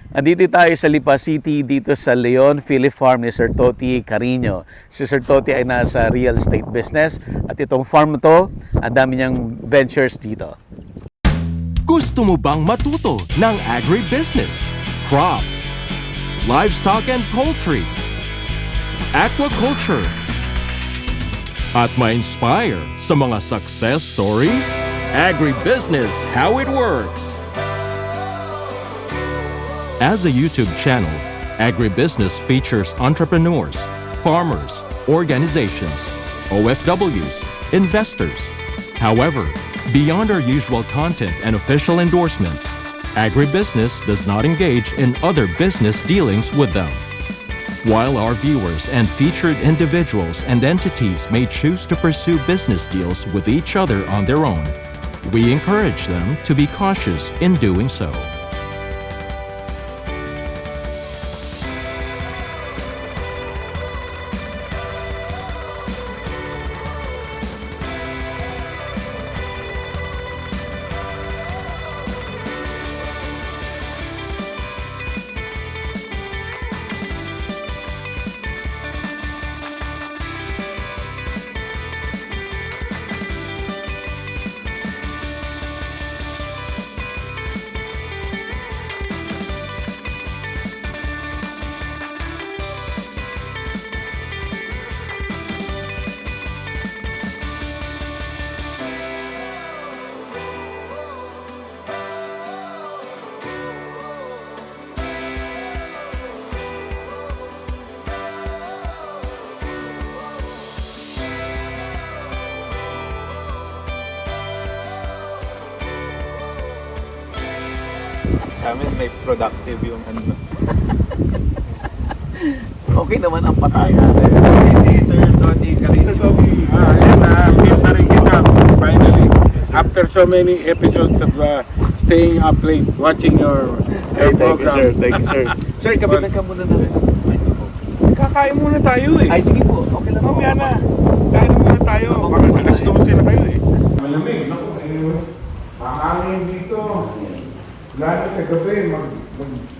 Andito tayo sa Lipa City, dito sa Leon Philip Farm ni Sir Toti Carino. Si Sir Toti ay nasa real estate business at itong farm to, ang dami niyang ventures dito. Gusto mo bang matuto ng agribusiness, crops, livestock and poultry, aquaculture, at ma-inspire sa mga success stories? Agribusiness, how it works! As a YouTube channel, Agribusiness features entrepreneurs, farmers, organizations, OFWs, investors. However, beyond our usual content and official endorsements, Agribusiness does not engage in other business dealings with them. While our viewers and featured individuals and entities may choose to pursue business deals with each other on their own, we encourage them to be cautious in doing so. Sa amin may productive yung ano. Okay naman ang patay. Si Sir Toti Carino. Ayan na, meet na rin kita finally. After so many episodes of staying up late, watching your Thank you program. sir, thank you sir. Sir, kapitan ka muna natin. Kakain muna tayo eh. Ay, sige po. Okay lang po. Mamaya na. Kain muna tayo. Baka alas 12 na kayo eh. Malamig. Naku, makangin dito. Lalo sa gabi,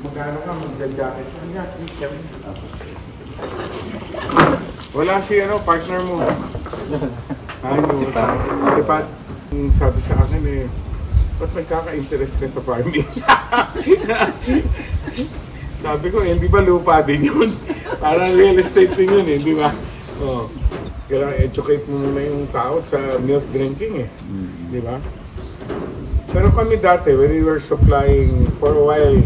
magano ka, magja-jacket ka. Wala si partner mo. Si Pat. Si Pat. Sabi sa akin eh, ba't nagkaka-interest ka sa farming? Sabi ko, hindi ba lupa din yun? Parang real estate din yun eh, di ba? Oh. Kailangan educate mo muna yung tao sa milk drinking eh. Di ba? Pero kami dati, when we were supplying, for a while,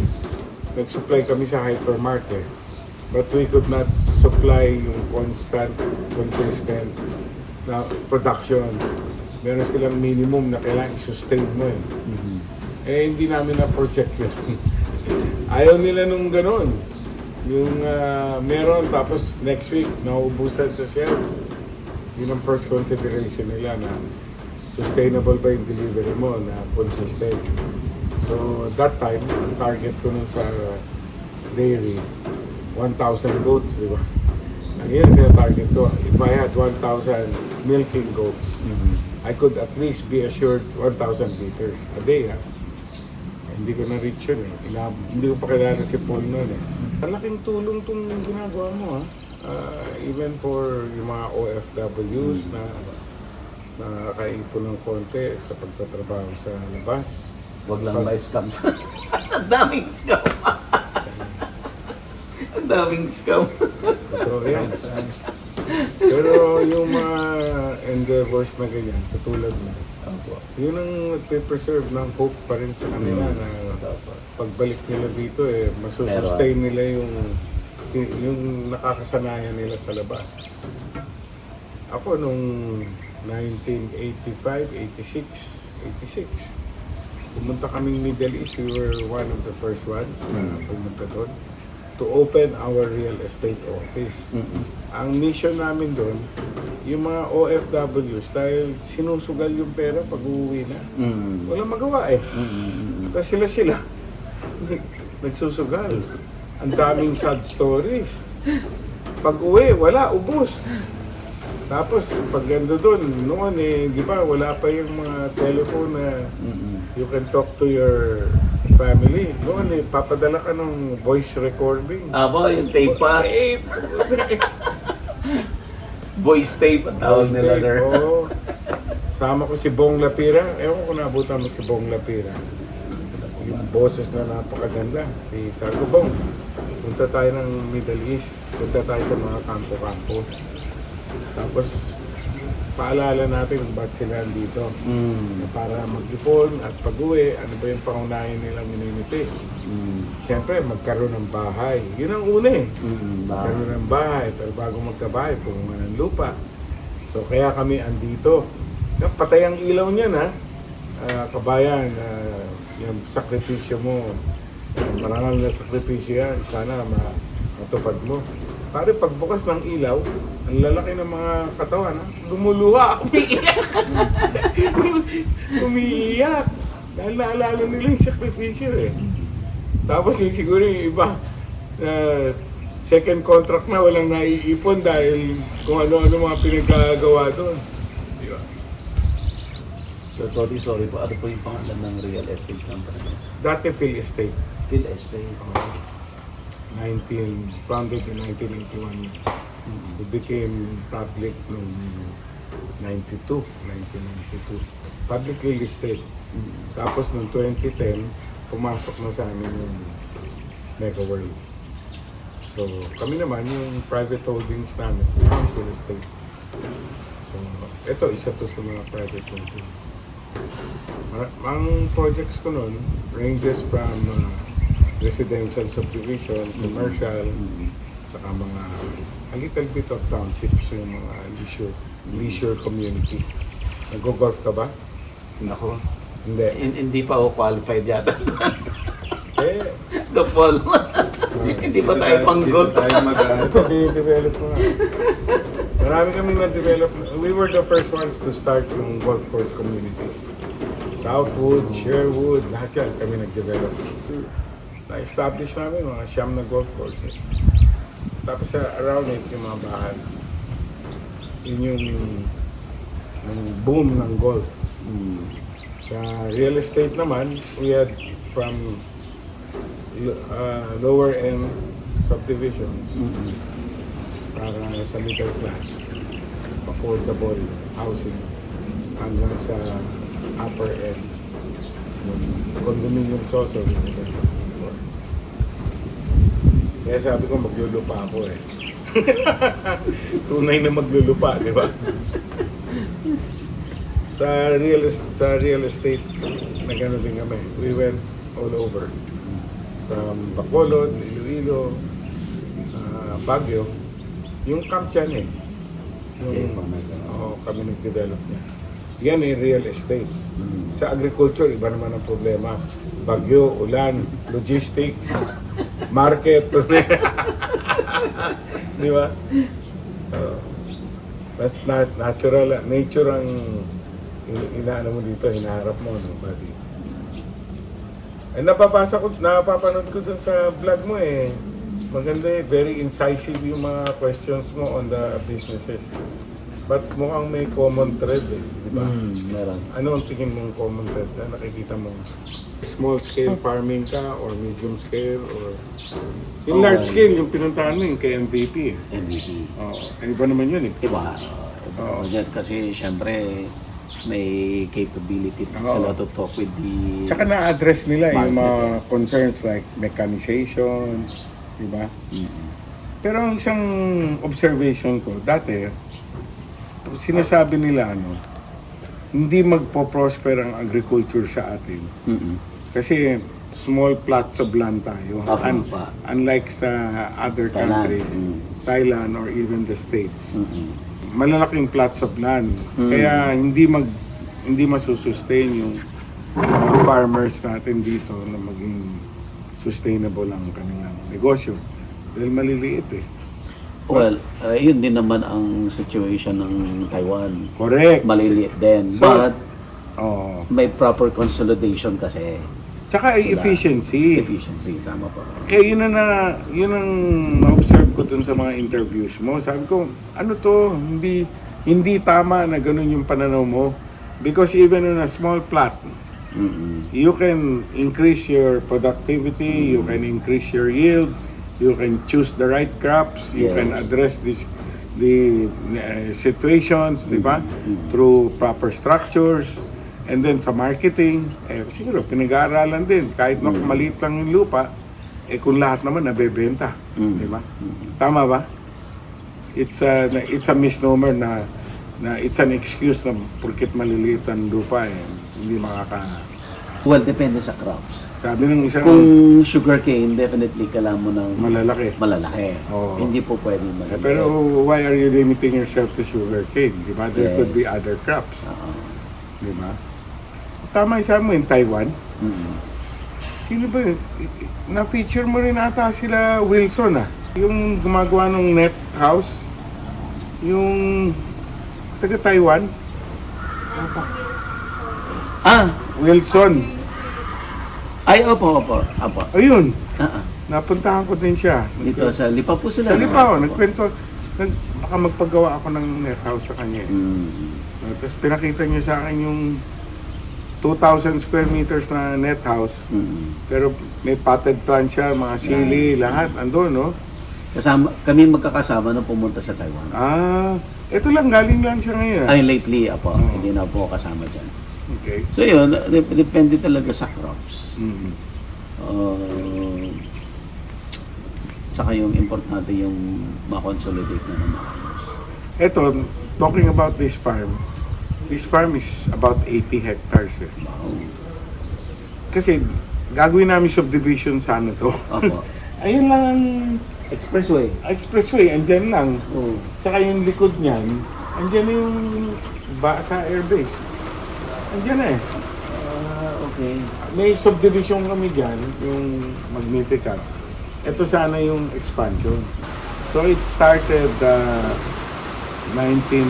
nag-supply kami sa hypermarket. But we could not supply yung consistent na production. Meron silang minimum na kailangan i-sustain mo eh. Eh, hindi namin na-project yun. Ayaw nila nung ganun. Yung meron, tapos next week, nauubusan sa shelf. Yun ang first consideration nila na sustainable ba yung delivery mo na consistent. So, that time, ang target ko nun sa dairy, 1,000 goats, di ba? Ngayon, yung target ko, if I had 1,000 milking goats, I could at least be assured 1,000 liters a day, ha? Hindi ko na-reach yun, eh. Hindi ko pa kilala si Paul nun, eh. Malaking tulong itong ginagawa mo, ha? Even for yung mga OFWs na nakakaipon ng konti sa pagtatrabaho sa labas. Huwag lang may scams. Ang daming scam. Ang daming scam. Totoo yan. Pero yung mga endeavors na ganyan, katulad na, yun ang nagpe-preserve ng hope pa rin sa kanila na pagbalik nila dito, masusustain nila yung nakakasanayan nila sa labas. Ako nung 1985, 86, pumunta kaming Middle East. We were one of the first ones na pumunta doon to open our real estate office. Ang mission namin doon, yung mga OFWs, dahil sinusugal yung pera pag uuwi na, walang magawa eh. Kasi sila nagsusugal. Ang daming sad stories. Pag uwi, wala, ubos. Tapos, pag ganda doon, noon di ba, wala pa yung mga telephone na you can talk to your family. Noon papadala ka ng voice recording. Abo, yung tape pa. Eh, Voice tape ang tawag voice nila, tape, sir. oo. Sama ko si Bong Lapira. Ewan ko kung nabutan mo si Bong Lapira. Yung boses na napakaganda. Sabi ko, Bong, punta tayo ng Middle East. Punta tayo sa mga kampo-kampo. Tapos, paalala natin kung ba't sila dito. Mm. Para mag-ipon at pag-uwi, ano ba yung pangunahin nilang minimiti. Siyempre, magkaroon ng bahay. Yun ang una eh. Magkaroon ng bahay. Pero bago magkabahay, pumunga ng lupa. So, kaya kami andito. Patay ang ilaw niyan ha. Kabayan, yung sakripisyo mo. Marangal na sakripisyo yan. Sana matupad mo. Pare, pagbukas ng ilaw, ang lalaki ng mga katawan, ha? Lumuluha, umiiyak. Umiiyak. Dahil naalala nila yung sakripisyo eh. Tapos yung siguro yung iba, second contract na walang naiipon dahil kung ano-ano mga pinagkagawa doon. Di ba? Sir Toti, sorry po. Ano po yung pangalan ng real estate company? Dati Phil Estate, Phil Estate. founded in 1981. It became public noong 1992. Publicly listed. Tapos noong 2010, pumasok na sa amin yung Mega World. So, kami naman, yung private holdings namin, yung real estate. So, ito, isa to sa mga private holdings. Ang projects ko noon ranges from residential subdivision, commercial, saka mga a little bit of townships, yung mga leisure community. Nag-golf ka ba? Nako. Hindi. Hindi pa ako qualified yata. Eh, The fall. Hindi pa tayo pang golf. ito, dinidevelop ko nga. Marami kami na-develop. We were the first ones to start yung golf course community. Southwood, Sherwood, lahat yan kami nag-develop. Na-establish namin mga siyam na golf course. Tapos around it yung mga bahay. Yun yung boom ng golf. Sa real estate naman, we had from lower end subdivisions para sa middle class, affordable housing hanggang sa upper end. Condominium also. Kaya sabi ko maglulupa ako eh. Tunay na maglulupa, di ba? Sa real estate na gano'n din kami. We went all over. From Bacolod, Iloilo, Baguio. Yung camp dyan eh. Kami nag-develop niya. Yan eh, real estate. Sa agriculture, iba naman ang problema. Bagyo, ulan, logistics, market. Di ba? Mas natural, nature ang inaano mo dito, hinaharap mo, no, buddy. Eh, napapanood ko dun sa vlog mo eh. Maganda eh, very incisive yung mga questions mo on the businesses. But mukhang may common thread eh, di ba? Meron. Ano ang tingin mong common thread na nakikita mo? Small scale farming ka or medium scale or yung large scale, yung pinuntahan mo yung kay MVP eh. MVP. Iba naman yun eh. Iba. Yan kasi syempre may capability sila to talk with the... Tsaka na-address nila yung market, mga concerns like mechanization, di ba? Pero ang isang observation ko, dati, sinasabi nila hindi magpo-prosper ang agriculture sa atin. Kasi small plots of land tayo. Unlike sa other countries, Thailand or even the States. Malalaking plots of land. Kaya hindi masusustain yung mga farmers natin dito na maging sustainable ang kanilang negosyo. Dahil maliliit eh. Well, yun din naman ang situation ng Taiwan. Correct. Maliliit din. So, But may proper consolidation kasi. Tsaka ay efficiency. Efficiency, tama po. Yun ang na-observe ko dun sa mga interviews mo. Sabi ko, ano to, hindi tama na ganun yung pananaw mo. Because even on a small plot, You can increase your productivity, you can increase your yield, you can choose the right crops, you Yes. can address the situations, di ba? Through proper structures. And then sa marketing, siguro pinag-aaralan din. Kahit maliit lang yung lupa, kung lahat naman nabebenta. Di ba? Tama ba? It's a misnomer na it's an excuse na porket maliliit ang lupa, hindi Well, depende sa crops. Sabi ng isang Kung sugarcane, definitely kailangan mo ng malalaki. malalaki. Oo. Hindi po pwedeng maliliit. Pero why are you limiting yourself to sugarcane? Di ba? There Yes. could be other crops. Oo. Di ba? Tama yung sabi mo in Taiwan. Mm. Sino ba yun? Na-feature mo rin ata sila Wilson Yung gumagawa ng net house. Yung taga Taiwan. Wilson. Ay, opo. Ayun. Ah, ah. Napuntahan ko din siya. Dito sa Lipa po sila. Sa no? Lipa, Opo. nagkwento. Baka magpagawa ako ng net house sa kanya. Tapos pinakita niya sa akin yung 2,000 square meters na net house. Pero may potted plant siya, mga sili, lahat. Andun, no? Kami magkakasama nung pumunta sa Taiwan. Ito lang, galing lang siya ngayon. Ay, lately, apo. Hindi na po kasama dyan. Okay. So yun, depende talaga sa crops. Mhm. Saka yung importante yung ma-consolidate na ng farmers. Ito, talking about this farm is about 80 hectares. Wow. Kasi gagawin namin subdivision sana to. Opo. Ayun lang ang Expressway. expressway, andyan lang. Oh. Tsaka yung likod niyan, andyan na yung sa airbase. Andyan na Okay. May subdivision kami dyan, yung Magnificat. Ito sana yung expansion. So it started 90.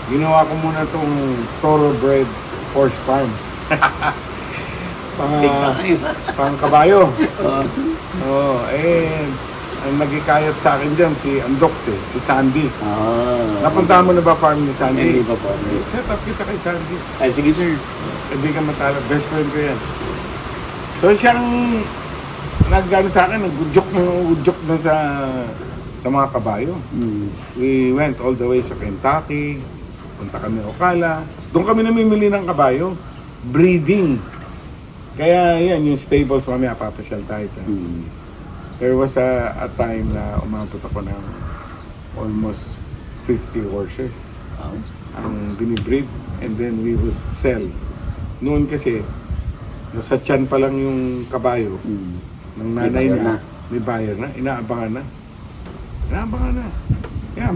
Ginawa ko muna tong thoroughbred horse farm. Pang kabayo. Ang nagikayat sa akin dyan, si Andox si Sandy. Napunta mo na ba farm ni Sandy? Hindi pa po. Set up kita kay Sandy. Ay, sige sir. Hindi ka matala, best friend ko yan. So siyang nag-ano sa akin, nag-udyok na sa mga kabayo. We went all the way sa Kentucky, punta kami Ocala. Doon kami namimili ng kabayo. Breeding. Kaya yan, yung stables mamaya papasyal tayo. There was a time na umabot ako ng almost 50 horses Wow. ang binibreed, and then we would sell. Noon kasi, nasa tiyan pa lang yung kabayo ng nanay May buyer niya, na. may buyer na, inaabangan na. Yeah,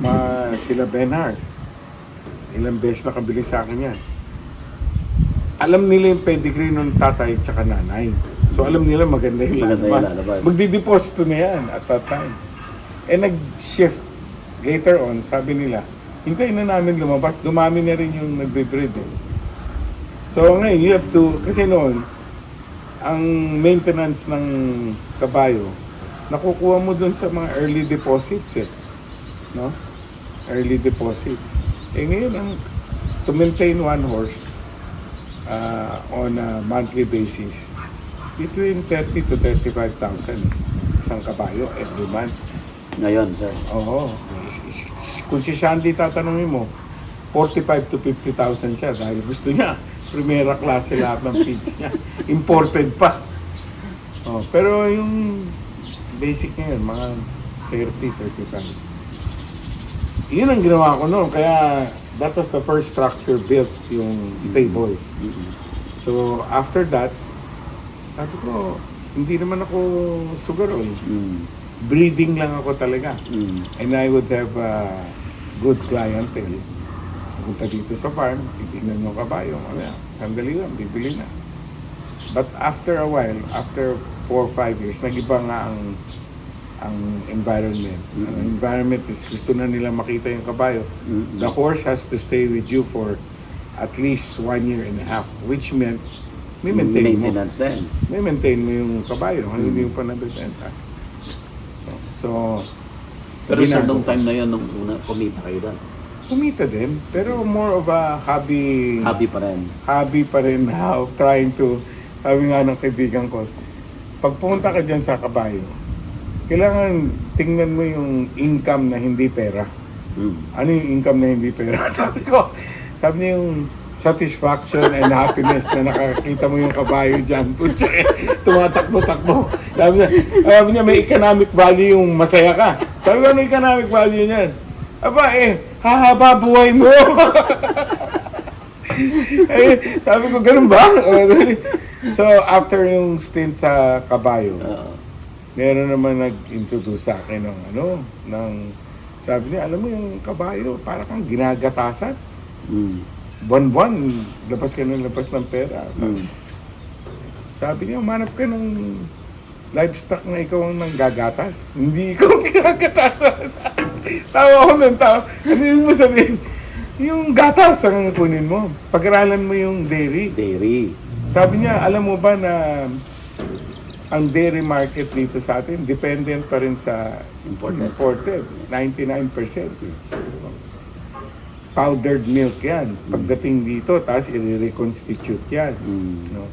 sila Benhard. Ilang beses na kabili sa akin yan. Alam nila yung pedigree ng tatay at nanay. So alam nila maganda yung Maganda yung lalabas. lalabas. Magdideposito na yan at that time. Nag-shift. Later on, sabi nila, hintayin na namin lumabas. Dumami na rin yung nagbe-breed. So ngayon, you have to, kasi noon, ang maintenance ng kabayo, nakukuha mo dun sa mga early deposits no? Early deposits. Ngayon, to maintain one horse on a monthly basis, between 30 to 35,000 isang kabayo every month. Ngayon, sir. Oo. Kung si Sandy tatanungin mo, 45 to 50,000 siya dahil gusto niya primera klase lahat ng feeds niya. Imported pa. Pero yung basic niya yun, mga 30, 35. Yun ang ginawa ko noon. Kaya that was the first structure built, yung stables. So after that, sabi ko, hindi naman ako sugarol. Breeding lang ako talaga. And I would have a good clientele. Punta dito sa farm, titignan yung kabayo. Sandali lang, bibili na. But after a while, after 4 or 5 years, nag-iba nga ang environment. Ang environment is gusto na nila makita yung kabayo. The horse has to stay with you for at least 1 year and a half, which meant may maintain mo. Maintenance din. May maintain mo yung kabayo, hindi mo pa nabibenta. So, Pero sa ginagawa. nung time na yun, nung una, kumita kayo doon. kumita din, pero more of a hobby. Happy pa rin. Hobby pa rin now, trying to, sabi nga ng kaibigan ko, pag pumunta ka dyan sa kabayo, kailangan tingnan mo yung income na hindi pera. Ano yung income na hindi pera? Sabi niya yung satisfaction and happiness na nakakita mo yung kabayo dyan. Tumatakbo-takbo. Sabi niya, may economic value yung masaya ka. Sabi ko, ano economic value niyan? Aba hahaba buhay mo. Sabi ko, ganun ba? So, after yung stint sa kabayo, meron naman nag-introduce sa akin ng sabi niya, alam mo yung kabayo, para kang ginagatasan. Buwan-buwan, labas ka ng pera. Sabi niya, manap ka ng livestock na ikaw ang nanggagatas. Hindi ikaw ang ginagatasan. Tawa ako ng tao. Ano yung mo sabihin? Yung gatas ang kunin mo. Pag-aralan mo yung dairy. Sabi niya, alam mo ba na ang dairy market dito sa atin, dependent pa rin sa imported. 99%. Powdered milk yan. Pagdating dito, tapos i-reconstitute yan. No?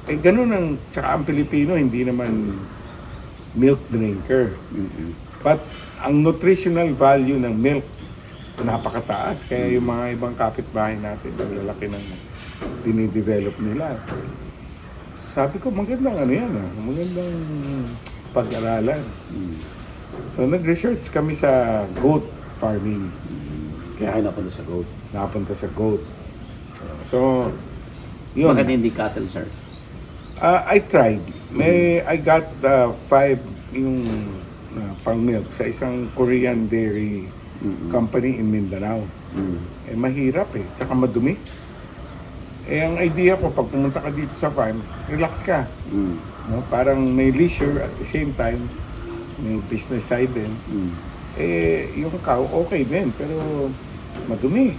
Ganun tsaka ang Pilipino, hindi naman milk drinker. But, ang nutritional value ng milk, napakataas. Kaya yung mga ibang kapitbahay natin, ang lalaki ng dinidevelop nila. Sabi ko, magandang magandang pag-aralan. So, nag-research kami sa goat farming. Kaya napunta sa goat. Napunta sa goat. So, yun. Bakit hindi cattle, sir? I tried. I got 5 yung pang milk sa isang Korean dairy company in Mindanao. Mahirap tsaka madumi. Ang idea ko, pag pumunta ka dito sa farm, relax ka. No? Parang may leisure at the same time, may business side din. Yung cow, okay din, pero madumi.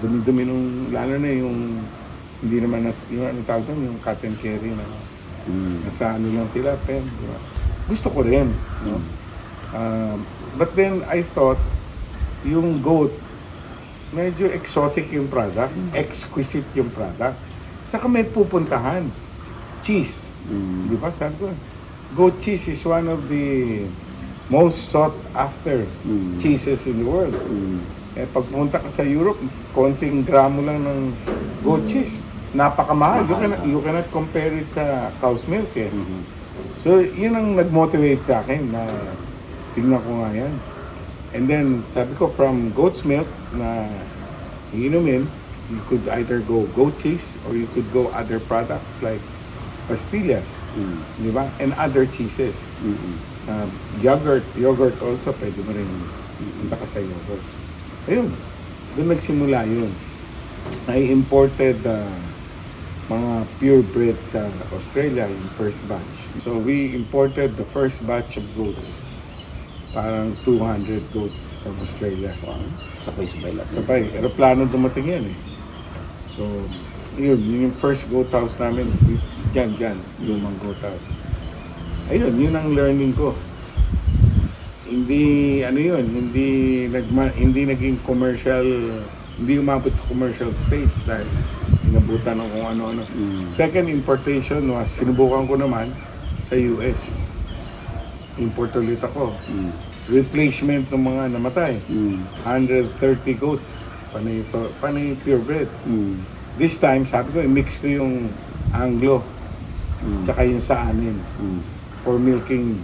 Dumi-dumi lalo na yung, hindi naman, yung ano tawag doon, yung cotton carry na nasa ano lang sila, pen. Diba? Gusto ko rin. No? But then, I thought, yung goat, medyo exotic yung product, exquisite yung product. Tsaka may pupuntahan. Cheese. Di ba? Sabi ko, goat cheese is one of the most sought after cheeses in the world. Pag pumunta ka sa Europe, konting gramo lang ng goat cheese. Napakamahal. You cannot compare it sa cow's milk. So, yun ang nag-motivate sa akin na tingnan ko nga yan. And then, sabi ko, from goat's milk na iinumin, you could either go goat cheese or you could go other products like pastillas, di ba? And other cheeses. Yogurt also, pwede mo rin punta ka sa yogurt. Ayun, doon nagsimula yun. I imported mga purebred sa Australia, yung first batch. So we imported the first batch of goats. Parang 200 goats from Australia. Sabay-sabay lang. Sabay, aeroplano dumating yan So, yun yung first goat house namin. Dyan, lumang goat house. Ayun, yun ang learning ko. Hindi naging commercial, hindi umabot sa commercial stage dahil inabutan ng kung ano-ano. Second importation was, sinubukan ko naman sa US. Import ulit ako. Replacement ng mga namatay. 130 goats. Panay purebred. This time, sabi ko, i-mix ko yung Anglo. Tsaka yung sa amin. For milking.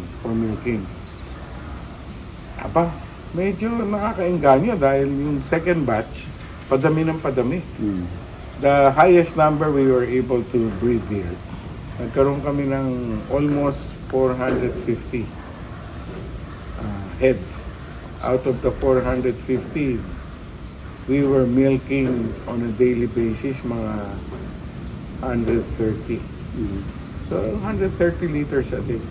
Aba, medyo nakakainganyo dahil yung second batch, padami ng padami. The highest number we were able to breed here, nagkaroon kami ng almost 450 heads. Out of the 450, we were milking on a daily basis mga 130. So, 130 liters a day.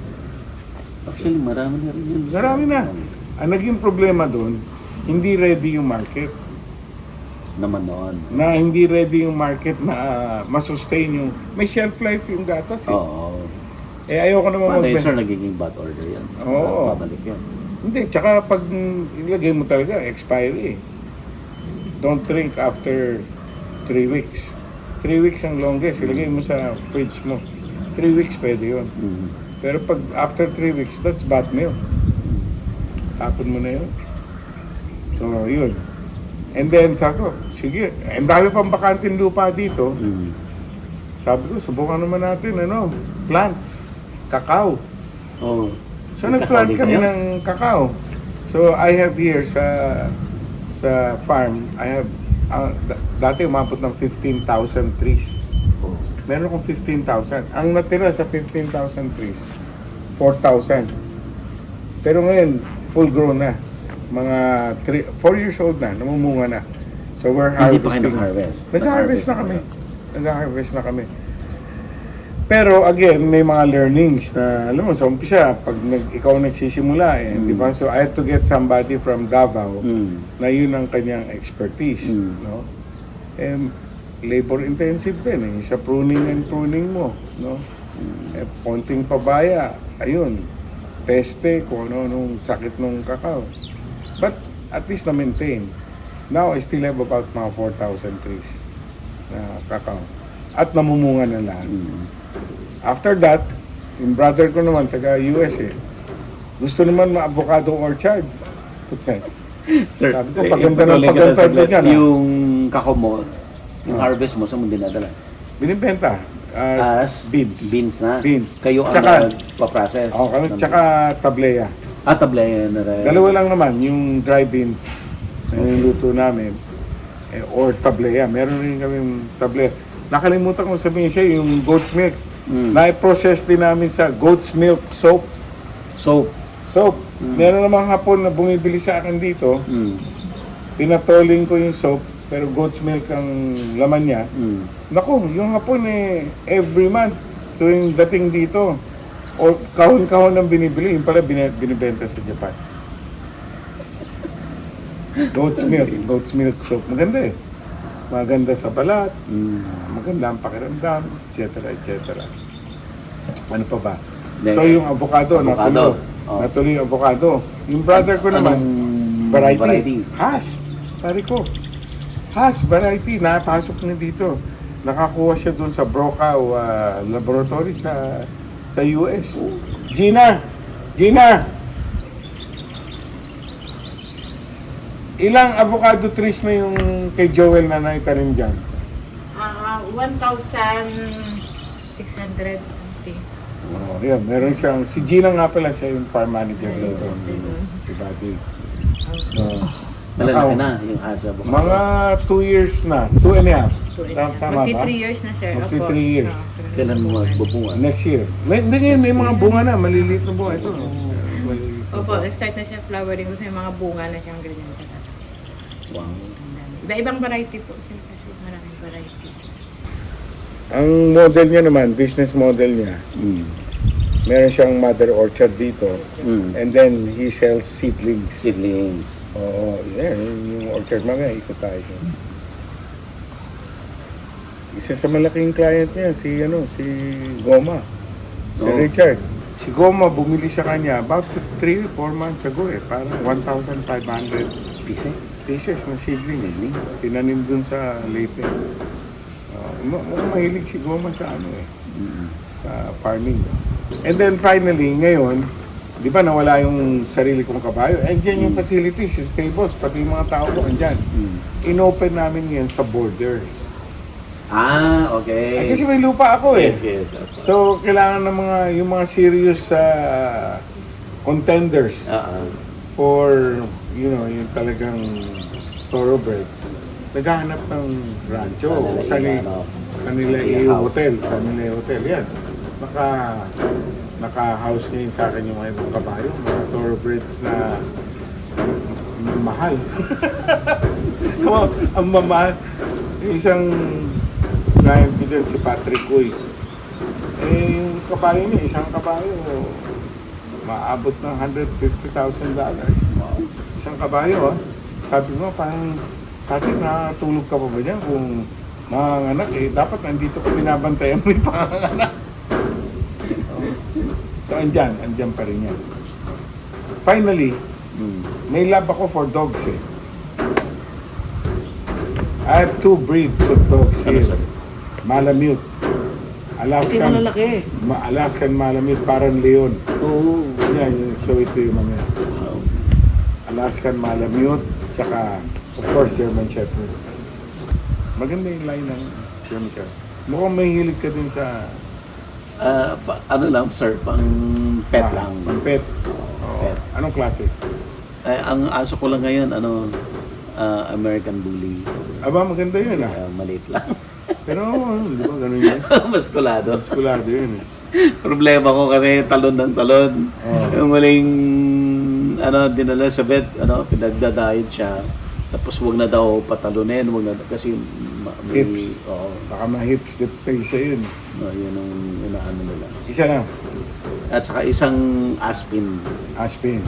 Actually, marami na rin yun. Marami na. Ang naging problema doon, hindi ready yung market. Naman noon. Na hindi ready yung market na masustain yung... May shelf life yung gatas Oo. Ayoko naman Paano yun, sir, nagiging bad order yan. Oo. Babalik yan. Hindi, tsaka pag ilagay mo talaga, expiry. Don't drink after 3 weeks. 3 weeks ang longest, ilagay mo sa fridge mo. 3 weeks pwede yun. Pero pag after 3 weeks, that's bad milk. Tapon mo na yun. So, yun. And then, sabi ko, sige, ang dami pang bakanting lupa dito. Sabi ko, subukan naman natin, plants, kakao. Oh. So, nag-plant kami ng kakao. So, I have here sa farm, I have, dati umabot ng 15,000 trees. Meron akong 15,000. Ang natira sa 15,000 trees, 4,000. Pero ngayon, full grown na. Mga 4 years old na, namumunga na. So we're Hindi pa harvesting. kayo nag-harvest? Nag-harvest na kami. Nag-harvest na kami. Pero again, may mga learnings na, alam mo, sa umpisa, pag ikaw nagsisimula, di ba? So I had to get somebody from Davao na yun ang kanyang expertise. No? Labor intensive din sa pruning and pruning mo. No? Konting pabaya, ayun, peste, kung ano-anong sakit ng kakao. But at least na-maintain. Now, I still have about mga 4,000 trees na kakao. At namumunga na lahat. After that, yung brother ko naman, taga-US gusto naman ma-avocado orchard. Putsa. Sir, Sabi ko, paganda niya. Yung kakao mo, yung harvest mo, saan mo dinadala? Binibenta. As beans. Beans na? Beans. Kayo ang Tsaka- nagpa-process? Kami, tsaka tableya. Tablaya na rin. Dalawa lang naman, yung dry beans na niluto namin, or tableya. Meron rin kami tableya. Nakalimutan ko sabihin siya, yung goat's milk. Na-process din namin sa goat's milk soap. Soap. Soap. Meron namang hapon na bumibili sa akin dito. Pinatoling ko yung soap, pero goat's milk ang laman niya. Naku, yung hapon every month, tuwing dating dito, o kahon-kahon ang binibili, yung pala binibenta sa Japan. Goat's milk soap. Maganda Maganda sa balat, maganda ang pakiramdam, etc. etc. Ano pa ba? So yung avocado. Natuloy yung avocado. Yung brother ko naman, variety. Hass. Pari ko. Hass, variety. Napasok na dito. Nakakuha siya dun sa Broca laboratory sa US. Gina! Ilang avocado trees na yung kay Joel na naitanim dyan? 1,600 something. Yan. Meron siyang, si Gina nga pala siya yung farm manager dito. Si Buddy. Malalaki na yung asa avocado. Mga 2 years na. 2 and a half. Tama ba? 23 years na, sir. Magti Opo. 3 years. Kailan mo magbubunga? Next year. May mga bunga na. Maliliit na bunga. Ito. Opo, start na siya flowering. Gusto yung mga bunga na siyang ganyan. Wow. Iba-ibang variety po, sir, kasi maraming varieties. Ang model niya naman, business model niya, meron siyang mother orchard dito. And then, he sells seedlings. Seedlings. Oo, yan. Yung orchard mga, ikot tayo. Isa sa malaking client niya, si Goma. Si Richard. Si Goma, bumili sa kanya about 3 or 4 months ago parang 1,500 pieces na seedlings. Tinanim dun sa Leyte. Mukhang mahilig si Goma sa sa farming. And then finally, ngayon, di ba nawala yung sarili kong kabayo? Andyan yung facilities, yung stables, pati yung mga tao ko andyan. Inopen namin yan sa borders. Okay. Kasi may lupa ako Yes. So, kailangan ng yung mga serious contenders for, yung talagang thoroughbreds. Naghahanap ng rancho. Kanila hotel. Yan. Naka-house ngayon sa akin yung mga kabayo. Mga thoroughbreds na mahal. Ang mamahal. Yung isang client ko dyan, si Patrick Uy. Yung kabayo niya, isang kabayo, maabot ng $150,000. Isang kabayo, Sabi mo, parang, Patrick, nakatulog ka pa ba dyan? Kung manganganak, dapat nandito ko binabantayan mo yung panganganak. So, andyan pa rin yan. Finally, May lab ako for dogs eh. I have 2 breeds of dogs Ano, here. sir? Malamute. Kasi Alaskan, malalaki. Alaskan Malamute, parang leon. Oo. Yan, yung show it to you mamaya. Wow. Alaskan Malamute, tsaka of course German Shepherd. Maganda yung line ng German Shepherd. Mukhang may hilig ka din sa Ano lang, sir, pang pet lang. Pang pet. Pet. Anong klase? Ang aso ko lang ngayon, American Bully. Aba, maganda yun ah. Maliit lang. Pero, di ba, ganun yun? Maskulado. Skulado yun eh. Problema ko kasi talon ng talon. Oh. Yung muling dinala sa vet, pinagdadayad siya. Tapos wag na daw patalunin, wag na kasi Hips. Oo. Baka ma-hips diptasa yun. Yun ang inaano nila. Isa na, At saka isang Aspin. Aspin.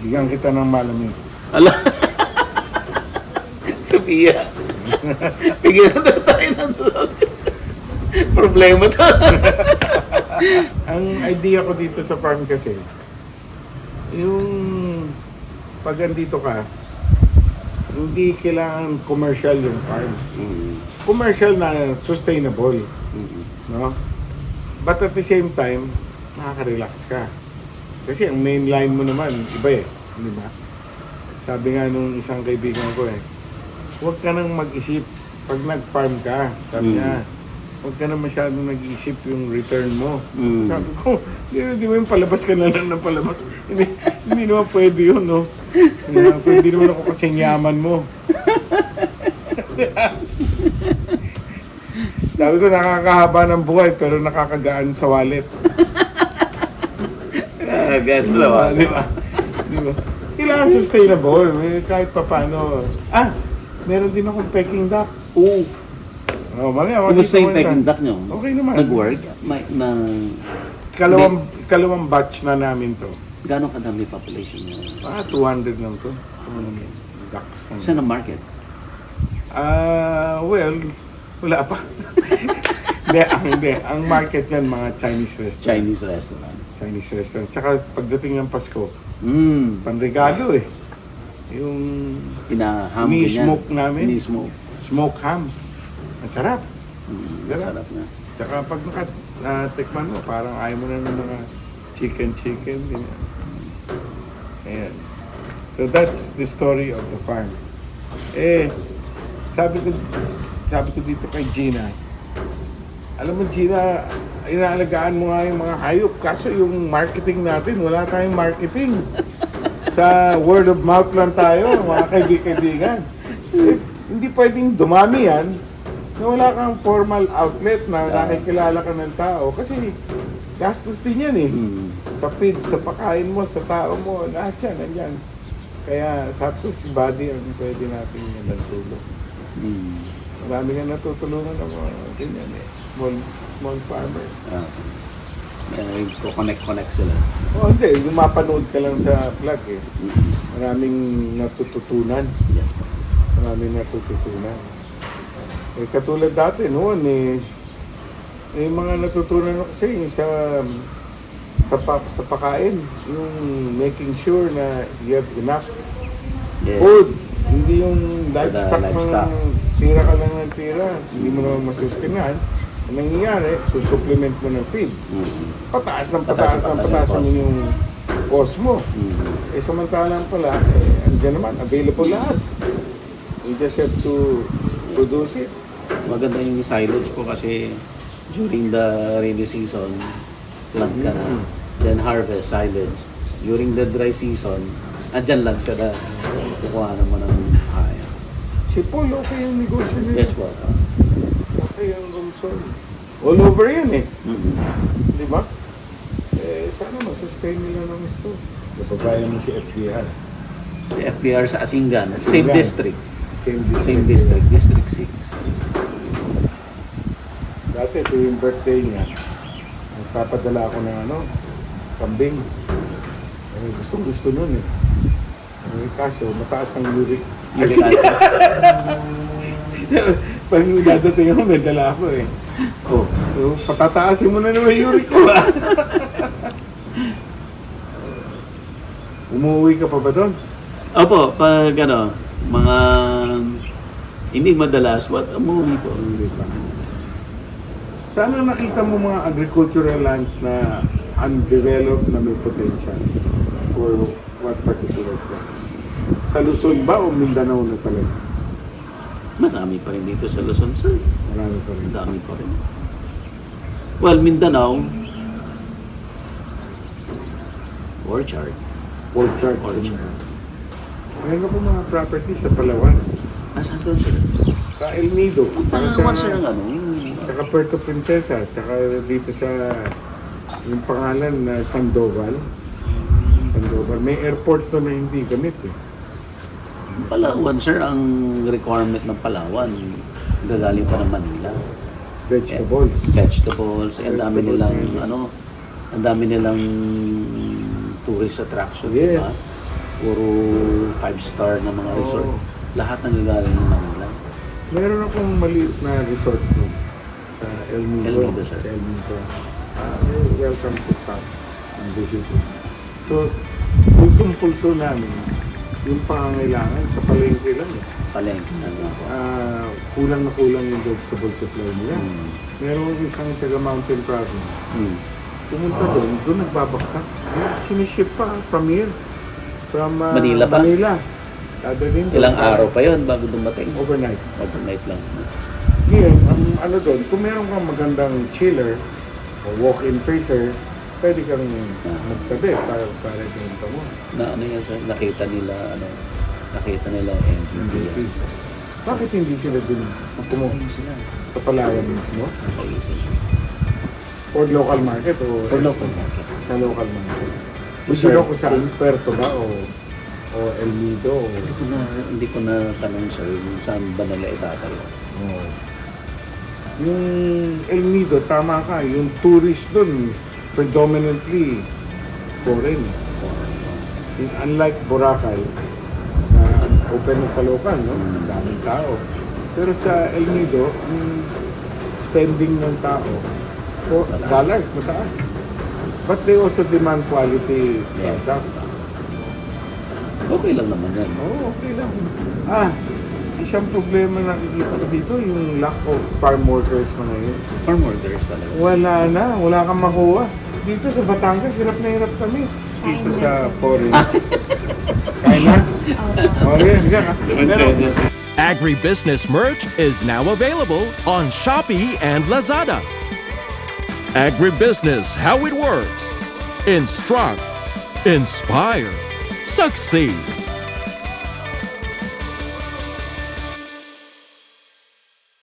Bigyan kita ng Malamute. Ala. Sophia. Bigyan na tayo ng problema to. Ang idea ko dito sa farm kasi, yung pag andito ka, hindi kailangan commercial yung farm. Commercial na sustainable. No? But at the same time, nakaka-relax ka. Kasi ang main line mo naman, iba eh. Di ba? Sabi nga nung isang kaibigan ko huwag ka nang mag-isip pag nag-farm ka. Sabi niya, huwag ka na masyadong nag-iisip yung return mo. Sabi ko, di ba yung palabas ka na lang ng palabas? Hindi naman pwede yun, no? Pwede naman ako kasing yaman mo. Sabi ko, nakakahaba ng buhay pero nakakagaan sa wallet. Gets naman. Di ba? Di ba? Kailangan sustainable. Kahit pa paano. Meron din akong Peking duck. Oo. Mamaya, Kumusta yung makita mo Peking yan. duck nyo? Okay naman. Nag-work? Kalawang batch na namin to. Gano'ng kadami population nyo? 200 lang to. Ducks. Saan ang market? Well, wala pa. Hindi. Ang market yan, mga Chinese restaurant. Chinese restaurant. Chinese restaurant. Tsaka pagdating ng Pasko, panregalo eh. Yung Pinaham Ni-smoke namin. Ni-smoke. smoke ham. Masarap. Masarap na. Tsaka pag nakatikman mo, parang ayaw mo na ng mga chicken. Ganyan. Ayan. So that's the story of the farm. Sabi ko dito kay Gina, alam mo Gina, inaalagaan mo nga yung mga hayop, kaso yung marketing natin, wala tayong marketing. Sa word of mouth lang tayo, mga kaibigan. Hindi pwedeng dumami yan na wala kang formal outlet na nakikilala ka ng tao. Kasi gastos din yan eh. Sa feed, sa pakain mo, sa tao mo, lahat yan, ganyan. Kaya sabi ko si Buddy ang pwede natin yung nagtulong. Marami nga natutulungan ng mga ganyan eh. Small farmer. Connect sila. Hindi. Yung mapanood ka lang sa vlog eh. Maraming natututunan. Yes po. Maraming natututunan. Katulad dati noon yung mga natutunan ko kasi yung sa pakain, yung making sure na you have enough food. Hindi yung livestock. Tira ka lang ng tira. Hindi mo naman masustinan. Ang nangyayari, susupplement mo ng feeds. Pataas mo yung cost mo. Samantalang pala, andyan naman, available lahat. You just have to produce it. Maganda yung silage po kasi during the rainy season, plant ka na. Then harvest silage. During the dry season, andyan lang siya na kukuha naman ng kaya. Si Paul, okay yung negosyo nila. Yes po. Okay yung Romson. All over yan eh. Di ba? Sana masustain nila ng ito. Napabayan mo si FDR. Si FPR sa Asingan. Same Asingan. district. Same district. District 6. Dati ito yung birthday niya. Nagpapadala ako ng kambing. Gustong gusto nun eh. Kaso, mataas ang uric. Uric acid. Pag dadating ako, may dala ako eh. So, patataasin mo na naman yung uric ko ah. Umuwi ka pa ba doon? Opo, pag ano, mga hindi madalas, what umuwi po. Hindi pa. Sana nakita mo mga agricultural lands na undeveloped na may potential? Or what particular place? Sa Luzon ba o Mindanao na talaga? Marami pa rin dito sa Luzon, sir. Marami pa rin. Dami pa rin. Well, Mindanao, orchard. Orchard. Orchard. Meron ka po mga property sa Palawan. Nasaan doon, sir? Sa El Nido. Palawan, sir, ang ano? Saka Puerto Princesa. Tsaka dito sa yung pangalan na Sandoval. Sandoval. May airports doon na hindi gamit eh. Palawan, sir, ang requirement ng Palawan, gagaling pa ng Manila. Vegetables. Vegetables, ang dami Vegetables, nilang, yeah. ano, ang dami nilang tourist attraction, Yes. diba? Puro 5-star na mga resort. Oo. Lahat ng gagaling ng Manila. Meron akong maliit na resort doon. Sa El Nido. El Nido, sir. Sa El Nido. Welcome to South and visiting. So, pulsong-pulso namin yung pangangailangan sa palengke lang eh. Palengke, ano po. Kulang na kulang yung vegetable supply nila. Hmm. Meron isang taga Mountain Province. Hmm. Pumunta doon nagbabaksak. Siniship pa from here. From Manila pa? Manila. Dadalhin doon. Ilang araw pa yon bago dumating? Overnight. Overnight lang. Ngayon, ang ano doon, kung meron kang magandang chiller o walk-in freezer, pwede kang magtabi para ganito mo. Na ano yan, sir? Nakita nila MVP. MVP. Bakit hindi sila dun Pumuhin sila. sa Palayan mismo? Okay, sir. Or local market o For local market. sa local market? Sir, Gusto ko sa Puerto ba o El Nido o Hindi ko na tanong, sir, kung saan ba nila itatayo. yung El Nido, tama ka, yung tourist dun predominantly foreign. Unlike Boracay, na open na sa local, no? Daming tao. Pero sa El Nido, yung spending ng tao, dollars, mataas. But they also demand quality Yeah. product. Okay lang naman yan. Oo, okay lang. Isang problema na nakikita ko dito, yung lack of farm workers na ngayon. Farm workers talaga. Wala kang makuha. Dito sa Batangas, hirap na hirap kami. Dito sa foreign. Kain na? Okay, sige. Agribusiness merch is now available on Shopee and Lazada. Agribusiness, how it works. Instruct, inspire, succeed.